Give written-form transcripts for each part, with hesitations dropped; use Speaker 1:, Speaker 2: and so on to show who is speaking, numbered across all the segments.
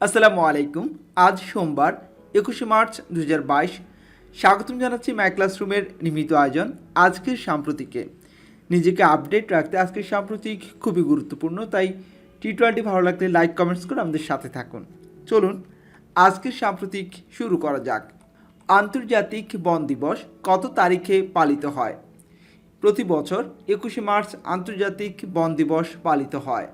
Speaker 1: আসসালামু আলাইকুম। আজ সোমবার 21শে মার্চ 2022। স্বাগতম জানাচ্ছি মাই ক্লাসরুমের নিয়মিত আয়োজন আজকের সাম্প্রতিকে। নিজেকে আপডেট রাখতে আজকের সাম্প্রতিক খুবই গুরুত্বপূর্ণ, তাই টিউটোরিয়ালটি ভালো লাগলে লাইক কমেন্টস করে আমাদের সাথে থাকুন। চলুন আজকের সাম্প্রতিক শুরু করা যাক। আন্তর্জাতিক বন দিবস কত তারিখে পালিত হয়? প্রতি বছর 21শে মার্চ আন্তর্জাতিক বন দিবস পালিত হয়।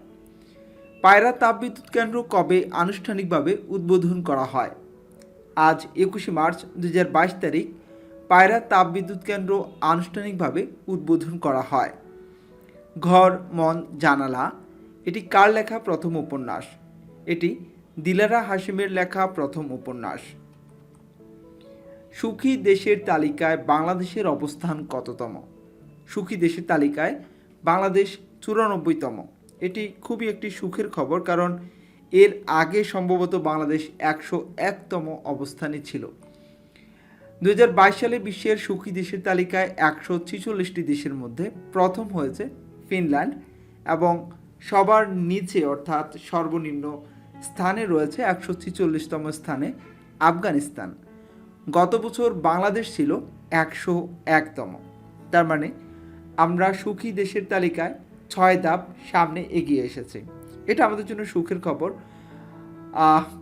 Speaker 1: পায়রা তাপবিদ্যুৎ কেন্দ্র কবে আনুষ্ঠানিকভাবে উদ্বোধন করা হয়? আজ 21শে মার্চ 2022 তারিখ পায়রা তাপবিদ্যুৎ কেন্দ্র আনুষ্ঠানিকভাবে উদ্বোধন করা হয়। ঘর মন জানালা এটি কার লেখা প্রথম উপন্যাস? এটি দিলারা হাশিমের লেখা প্রথম উপন্যাস। সুখী দেশের তালিকায় বাংলাদেশের অবস্থান কততম? সুখী দেশের তালিকায় বাংলাদেশ 94তম। এটি খুবই একটি সুখের খবর, কারণ এর আগে সম্ভবত বাংলাদেশ 101তম অবস্থানে ছিল। 2022 সালে বিশ্বের সুখী দেশের তালিকায় 146টি দেশের মধ্যে প্রথম হয়েছে ফিনল্যান্ড এবং সবার নিচে অর্থাৎ সর্বনিম্ন স্থানে রয়েছে 146তম স্থানে আফগানিস্তান। গত বছর বাংলাদেশ ছিল 101তম। তার মানে আমরা সুখী দেশের তালিকায় 6 ধাপ সামনে এগিয়ে এসেছে। এটা আমাদের জন্য সুখের খবর।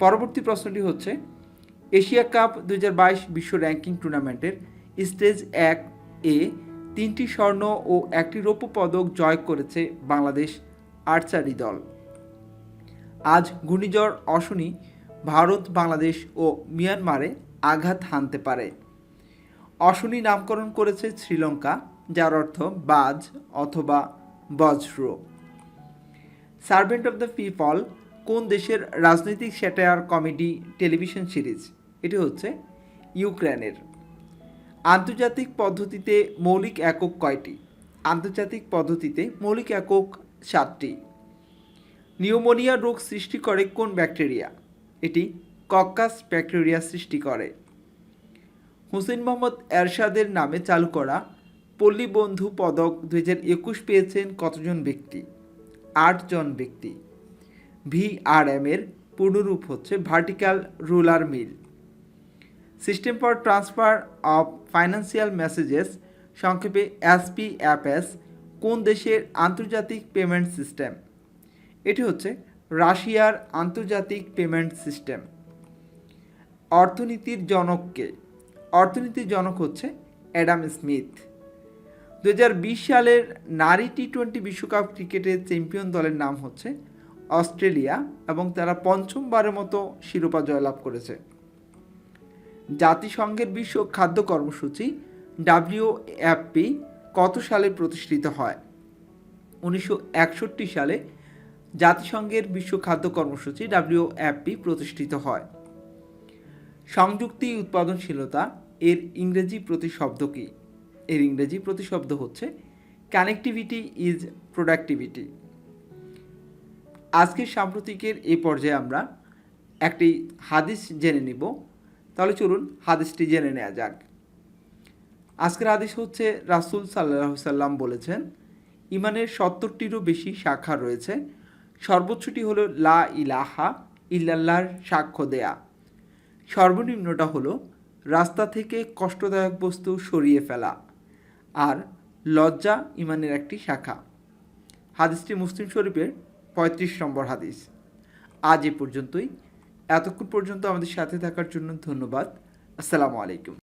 Speaker 1: পরবর্তী প্রশ্নটি হচ্ছে, এশিয়া কাপ 2022 বিশ্ব র্যাঙ্কিং টুর্নামেন্টের স্টেজ 1-এ 3টি স্বর্ণ ও 1টি রৌপ্য পদক জয় করেছে বাংলাদেশ আর্চারি দল। আজ ঘূর্ণিঝড় অশনি ভারত, বাংলাদেশ ও মিয়ানমারে আঘাত হানতে পারে। অশনি নামকরণ করেছে শ্রীলঙ্কা, যার অর্থ বাজ অথবা বজ্র। সার্ভেন্ট অফ দ্য পিপল কোন দেশের রাজনৈতিক স্যাটায়ার কমেডি টেলিভিশন সিরিজ? এটি হচ্ছে ইউক্রেনের। আন্তর্জাতিক পদ্ধতিতে মৌলিক একক কয়টি? আন্তর্জাতিক পদ্ধতিতে মৌলিক একক 7টি। নিউমোনিয়া রোগ সৃষ্টি করে কোন ব্যাকটেরিয়া? এটি কক্কাস ব্যাকটেরিয়া সৃষ্টি করে। হুসেইন মোহাম্মদ এরশাদের নামে চালু করা পল্লী বন্ধু পদক 2021 পেয়েছেন কতজন ব্যক্তি? 8 জন ব্যক্তি। VRM এর পূর্ণরূপ হচ্ছে vertical roller mill. System for transfer of financial messages সংক্ষেপে SPFS কোন দেশের আন্তর্জাতিক পেমেন্ট সিস্টেম? এটি হচ্ছে রাশিয়ার আন্তর্জাতিক পেমেন্ট সিস্টেম। অর্থনীতির জনককে? অর্থনীতির জনক হচ্ছে অ্যাডাম স্মিথ। 2020 সালের নারী টি-20 বিশ্বকাপ ক্রিকেটের চ্যাম্পিয়ন দলের নাম হচ্ছে অস্ট্রেলিয়া এবং তারা পঞ্চমবারের মতো শিরোপা জয়লাভ করেছে। জাতিসংঘের বিশ্ব খাদ্য কর্মসূচি WFP কত সালে প্রতিষ্ঠিত হয়? 1961 সালে জাতিসংঘের বিশ্ব খাদ্য কর্মসূচি WFP প্রতিষ্ঠিত হয়। সংযুক্তি উৎপাদনশীলতা এর ইংরেজি প্রতিশব্দ কী? এর ইংরেজি প্রতিশব্দ হচ্ছে কানেক্টিভিটি ইজ প্রোডাক্টিভিটি। আজকের সাম্প্রতিকের এই পর্যায়ে আমরা একটি হাদিস জেনে নিব। তাহলে চলুন হাদিসটি জেনে নেওয়া যাক। আজকের হাদিস হচ্ছে, রাসূল সাল্লাল্লাহু আলাইহি সাল্লাম বলেছেন, ইমানের 70টিরও বেশি শাখা রয়েছে। সর্বোচ্চটি হলো লা ইলাহা ইল্লাল্লাহর সাক্ষ্য দেয়া। সর্বনিম্নটা হলো রাস্তা থেকে কষ্টদায়ক বস্তু সরিয়ে ফেলা। আর লজ্জা ইমানের একটি শাখা। হাদিসটি মুসলিম শরীফের 35 নম্বর হাদিস। আজ এ পর্যন্তই। এতক্ষণ পর্যন্ত আমাদের সাথে থাকার জন্য ধন্যবাদ। আসসালামু আলাইকুম।